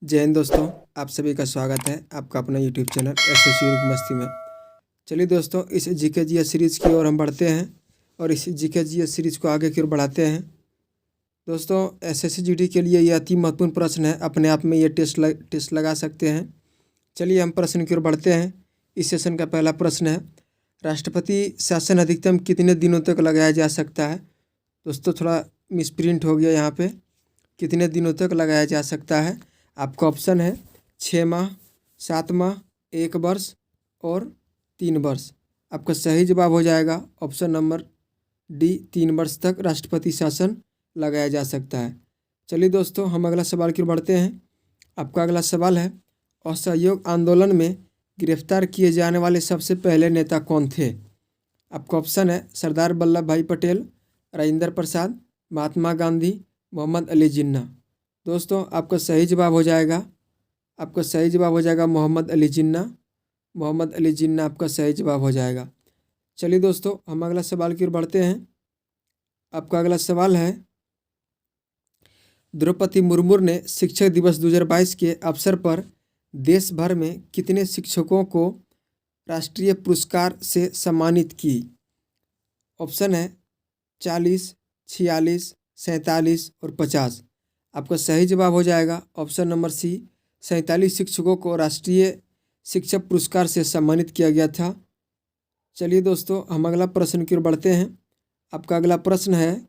जय हिंद दोस्तों। आप सभी का स्वागत है आपका अपना यूट्यूब चैनल एसएससी की मस्ती में। चलिए दोस्तों, इस जीके जीएस सीरीज़ की ओर हम बढ़ते हैं और इस जीके जीएस सीरीज़ को आगे की ओर बढ़ाते हैं। दोस्तों, एसएससी जीडी के लिए यह अति महत्वपूर्ण प्रश्न है। अपने आप में ये टेस्ट लगा सकते हैं। चलिए हम प्रश्न की ओर बढ़ते हैं। इस सेशन का पहला प्रश्न है, राष्ट्रपति शासन अधिकतम कितने दिनों तक लगाया जा सकता है। दोस्तों, थोड़ा मिसप्रिंट हो गया यहाँ पे। कितने दिनों तक लगाया जा सकता है। आपका ऑप्शन है 6 माह, 7 माह, 1 वर्ष और 3 वर्ष। आपका सही जवाब हो जाएगा ऑप्शन नंबर डी, 3 वर्ष तक राष्ट्रपति शासन लगाया जा सकता है। चलिए दोस्तों, हम अगला सवाल की ओर बढ़ते हैं। आपका अगला सवाल है, असहयोग आंदोलन में गिरफ्तार किए जाने वाले सबसे पहले नेता कौन थे। आपका ऑप्शन है सरदार वल्लभ भाई पटेल, राजेंद्र प्रसाद, महात्मा गांधी, मोहम्मद अली जिन्ना। दोस्तों, आपका सही जवाब हो जाएगा मोहम्मद अली जिन्ना। मोहम्मद अली जिन्ना आपका सही जवाब हो जाएगा। चलिए दोस्तों, हम अगला सवाल की ओर बढ़ते हैं। आपका अगला सवाल है, द्रौपदी मुर्मू ने शिक्षक दिवस 2022 के अवसर पर देश भर में कितने शिक्षकों को राष्ट्रीय पुरस्कार से सम्मानित की। ऑप्शन है 40, 46, 47 और 50। आपका सही जवाब हो जाएगा ऑप्शन नंबर सी, 47 शिक्षकों को राष्ट्रीय शिक्षक पुरस्कार से सम्मानित किया गया था। चलिए दोस्तों, हम अगला प्रश्न की ओर बढ़ते हैं। आपका अगला प्रश्न है,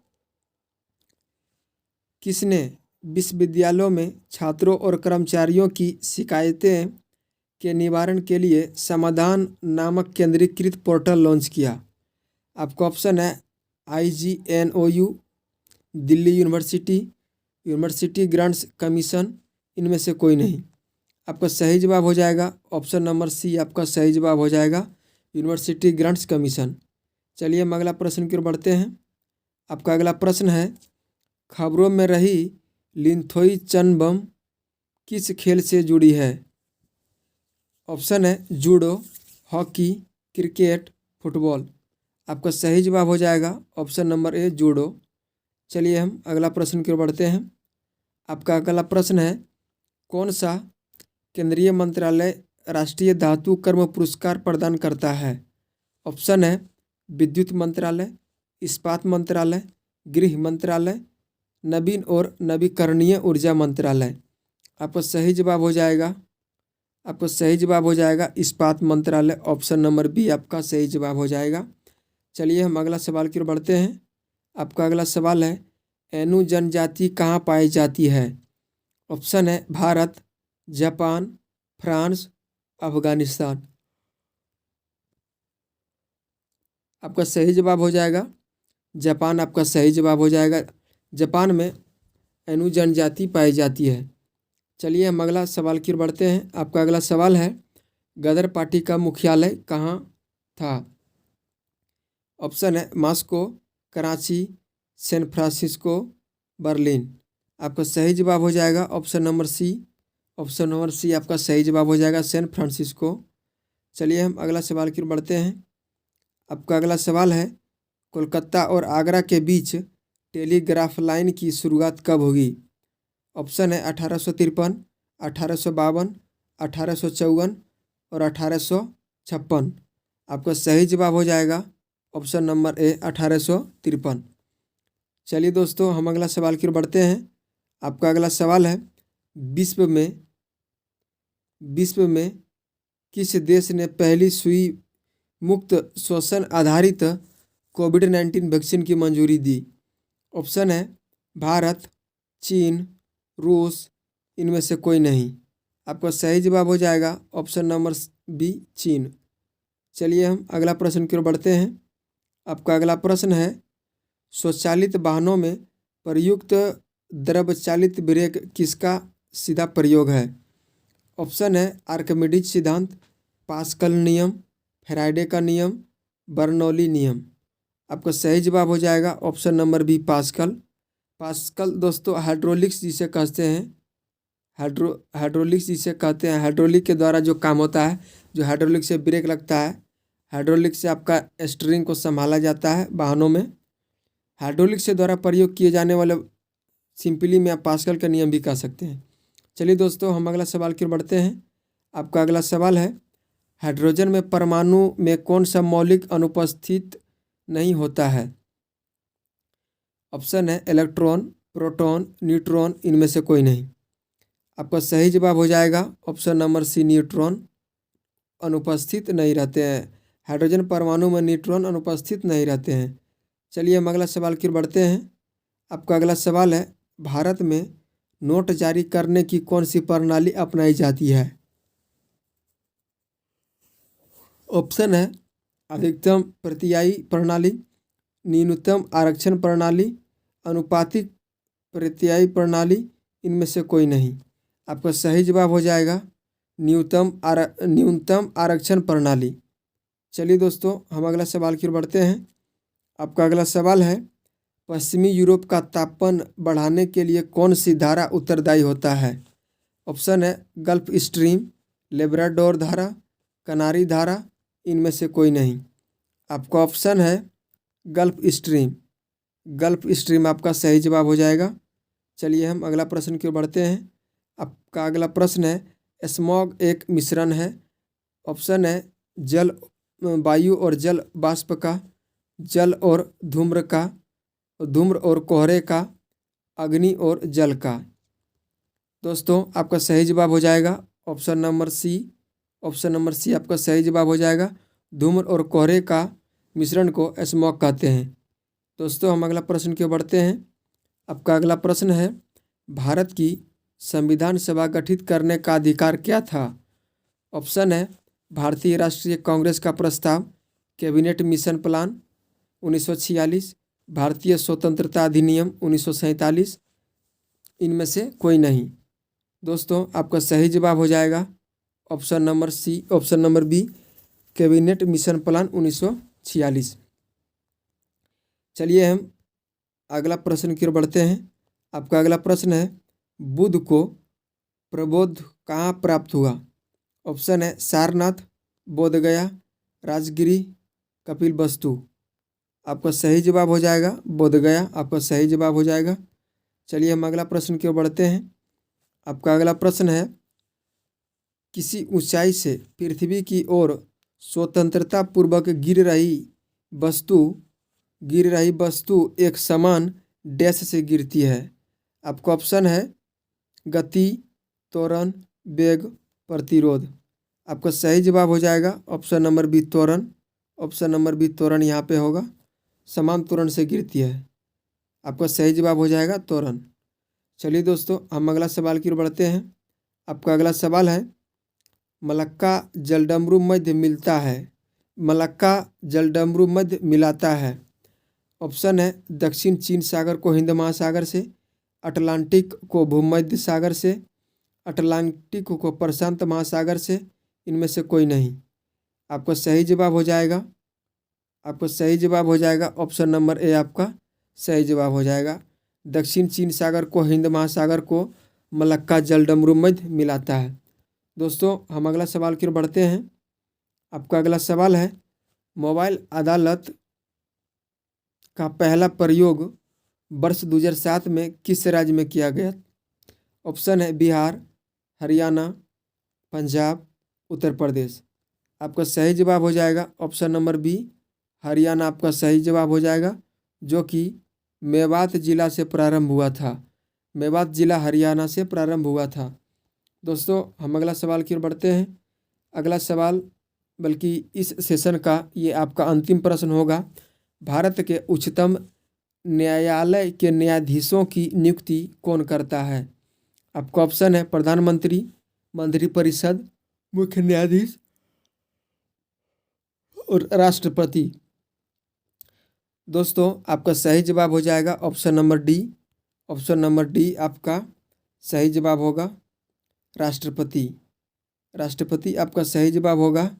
किसने विश्वविद्यालयों में छात्रों और कर्मचारियों की शिकायतें के निवारण के लिए समाधान नामक केंद्रीकृत पोर्टल लॉन्च किया। आपका ऑप्शन है IGNOU, Delhi university grants commission, इनमें से कोई नहीं। आपका सही जवाब हो जाएगा ऑप्शन नंबर सी। आपका सही जवाब हो जाएगा यूनिवर्सिटी ग्रांट्स कमीशन। चलिए हम अगला प्रश्न की ओर बढ़ते हैं। आपका अगला प्रश्न है, खबरों में रही लिंथोई चनबम किस खेल से जुड़ी है। ऑप्शन है जूडो, हॉकी, क्रिकेट, फुटबॉल। आपका सही जवाब हो जाएगा ऑप्शन नंबर ए, जूडो। चलिए हम अगला प्रश्न की ओर बढ़ते हैं। आपका अगला प्रश्न है, कौन सा केंद्रीय मंत्रालय राष्ट्रीय धातु कर्म पुरस्कार प्रदान करता है। ऑप्शन है विद्युत मंत्रालय, इस्पात मंत्रालय, गृह मंत्रालय, नवीन और नवीकरणीय ऊर्जा मंत्रालय। आपका सही जवाब हो जाएगा इस्पात मंत्रालय। ऑप्शन नंबर बी आपका सही जवाब हो जाएगा। चलिए हम अगला सवाल की ओर बढ़ते हैं। आपका अगला सवाल है, एनु जनजाति कहाँ पाई जाती है। ऑप्शन है भारत, जापान, फ्रांस, अफगानिस्तान। आपका सही जवाब हो जाएगा जापान। आपका सही जवाब हो जाएगा, जापान में एनु जनजाति पाई जाती है। चलिए हम अगला सवाल की ओर बढ़ते हैं। आपका अगला सवाल है, गदर पार्टी का मुख्यालय कहाँ था। ऑप्शन है Moscow, Karachi, San Francisco, Berlin. आपका सही जवाब हो जाएगा option number C. Option number C आपका सही जवाब हो जाएगा सैन फ्रांसिस्को। चलिए हम अगला सवाल की ओर बढ़ते हैं। आपका अगला सवाल है, कोलकाता और आगरा के बीच टेलीग्राफ लाइन की शुरुआत कब होगी। ऑप्शन है 1853, 1852, 1854 और 1856। आपका सही जवाब हो जाएगा ऑप्शन नंबर ए, 1853। चलिए दोस्तों, हम अगला सवाल की ओर बढ़ते हैं। आपका अगला सवाल है, विश्व में किस देश ने पहली सुई मुक्त श्वसन आधारित कोविड-19 वैक्सीन की मंजूरी दी। ऑप्शन है भारत, चीन, रूस, इनमें से कोई नहीं। आपका सही जवाब हो जाएगा ऑप्शन नंबर बी, चीन। चलिए हम अगला प्रश्न की ओर बढ़ते हैं। आपका अगला प्रश्न है, स्वचालित वाहनों में प्रयुक्त द्रव चालित ब्रेक किसका सीधा प्रयोग है। ऑप्शन है आर्किमिडीज सिद्धांत, पास्कल नियम, फैराडे का नियम, बर्नौली नियम। आपका सही जवाब हो जाएगा ऑप्शन नंबर बी, पास्कल दोस्तों हाइड्रोलिक्स जिसे कहते हैं, हाइड्रोलिक के द्वारा जो काम होता है, जो हाइड्रोलिक से ब्रेक लगता है, हाइड्रोलिक से आपका स्टीयरिंग को संभाला जाता है वाहनों में। हाइड्रोलिक से द्वारा प्रयोग किए जाने वाले सिंपली में आप पास्कल का नियम भी कह सकते हैं। चलिए दोस्तों, हम अगला सवाल की ओर बढ़ते हैं। आपका अगला सवाल है, हाइड्रोजन में परमाणु में कौन सा मौलिक अनुपस्थित नहीं होता है? ऑप्शन है इलेक्ट्रॉन, प्रोटॉन, न्यूट्रॉन, इनमें से कोई नहीं। आपका सही जवाब हो जाएगा ऑप्शन नंबर सी, न्यूट्रॉन अनुपस्थित नहीं रहते हैं। हाइड्रोजन परमाणु में न्यूट्रॉन अनुपस्थित नहीं रहते हैं। चलिए हम अगला सवाल की ओर बढ़ते हैं। आपका अगला सवाल है, भारत में नोट जारी करने की कौन सी प्रणाली अपनाई जाती है? ऑप्शन है अधिकतम प्रत्यायी प्रणाली, न्यूनतम आरक्षण प्रणाली, अनुपातिक प्रत्यायी प्रणाली, इनमें से कोई नहीं। आपका सही जवाब हो जाएगा न्यूनतम आरक्षण प्रणाली। चलिए दोस्तों, हम अगला सवाल की ओर बढ़ते हैं। आपका अगला सवाल है, पश्चिमी यूरोप का तापमान बढ़ाने के लिए कौन सी धारा उत्तरदायी होता है? ऑप्शन है गल्फ स्ट्रीम, लेब्राडोर धारा, कनारी धारा, इनमें से कोई नहीं। आपका ऑप्शन है गल्फ स्ट्रीम। गल्फ स्ट्रीम आपका सही जवाब हो जाएगा। चलिए हम अगला प्रश्न की ओर बढ़ते हैं। आपका अगला प्रश्न है, स्मॉग एक मिश्रण है। ऑप्शन है जल, वायु और जल बाष्प का, जल और धूम्र का, धूम्र और कोहरे का, अग्नि और जल का। दोस्तों आपका सही जवाब हो जाएगा option number C. Option number C आपका सही जवाब हो जाएगा। धूम्र और कोहरे का मिश्रण को स्मॉग कहते हैं। दोस्तों हम अगला प्रश्न की ओर बढ़ते हैं। आपका अगला प्रश्न है, भारत की संविधान सभा गठित करने का अधिकार क्या था? ऑप्शन है भारतीय राष्ट्रीय कांग्रेस का प्रस्ताव, कैबिनेट मिशन प्लान 1946, भारतीय स्वतंत्रता अधिनियम 1947, इनमें से कोई नहीं। दोस्तों आपका सही जवाब हो जाएगा option number C, option number B, cabinet mission plan 1946। चलिए हम अगला प्रश्न की ओर बढ़ते हैं। आपका अगला प्रश्न है, बुद्ध को प्रबोध कहाँ प्राप्त हुआ? ऑप्शन है सारनाथ, बोधगया, राजगिरी, कपिलवस्तु। आपका सही जवाब हो जाएगा बोधगया, आपका सही जवाब हो जाएगा। चलिए हम अगला प्रश्न की ओर बढ़ते हैं। आपका अगला प्रश्न है, किसी ऊंचाई से पृथ्वी की ओर स्वतंत्रता पूर्वक गिर रही वस्तु एक समान डैश से गिरती है। आपका ऑप्शन है गति, त्वरण, वेग, प्रतिरोध। आपका सही जवाब हो जाएगा ऑप्शन नंबर बी, त्वरण। ऑप्शन नंबर बी, त्वरण यहाँ पे होगा, समान त्वरण से गिरती है। आपका सही जवाब हो जाएगा त्वरण। चलिए दोस्तों हम अगला सवाल की ओर बढ़ते हैं। आपका अगला सवाल है, मलक्का जलडमरू मध्य मिलता है, मलक्का जलडमरू मध्य मिलाता है। ऑप्शन है दक्षिण चीन सागर को हिंद महासागर से, अटलांटिक को भूमध्य सागर से, अटलांटिक को प्रशांत महासागर से, इनमें से कोई नहीं। आपका सही जवाब हो जाएगा, आपका सही जवाब हो जाएगा ऑप्शन नंबर ए, आपका सही जवाब हो जाएगा। दक्षिण चीन सागर को हिंद महासागर को मलक्का जलडमरू मध्य मिलाता है। दोस्तों हम अगला सवाल की ओर बढ़ते हैं। आपका अगला सवाल है, मोबाइल अदालत का पहला प्रयोग वर्ष 2007 में किस राज्य में किया गया? ऑप्शन है बिहार, हरियाणा, पंजाब, उत्तर प्रदेश। आपका सही जवाब हो जाएगा ऑप्शन नंबर बी, हरियाणा आपका सही जवाब हो जाएगा, जो कि मेवात जिला से प्रारंभ हुआ था। मेवात जिला हरियाणा से प्रारंभ हुआ था। दोस्तों हम अगला सवाल की ओर बढ़ते हैं। अगला सवाल, बल्कि इस सेशन का ये आपका अंतिम प्रश्न होगा, भारत के उच्चतम न्यायालय के न्यायाधीशों की नियुक्ति कौन करता है? आपका ऑप्शन है प्रधानमंत्री, मंत्रिपरिषद, मुख्य न्यायाधीश और राष्ट्रपति। दोस्तों आपका सही जवाब हो जाएगा option number D. Option number D आपका सही जवाब होगा, राष्ट्रपति। राष्ट्रपति आपका सही जवाब होगा।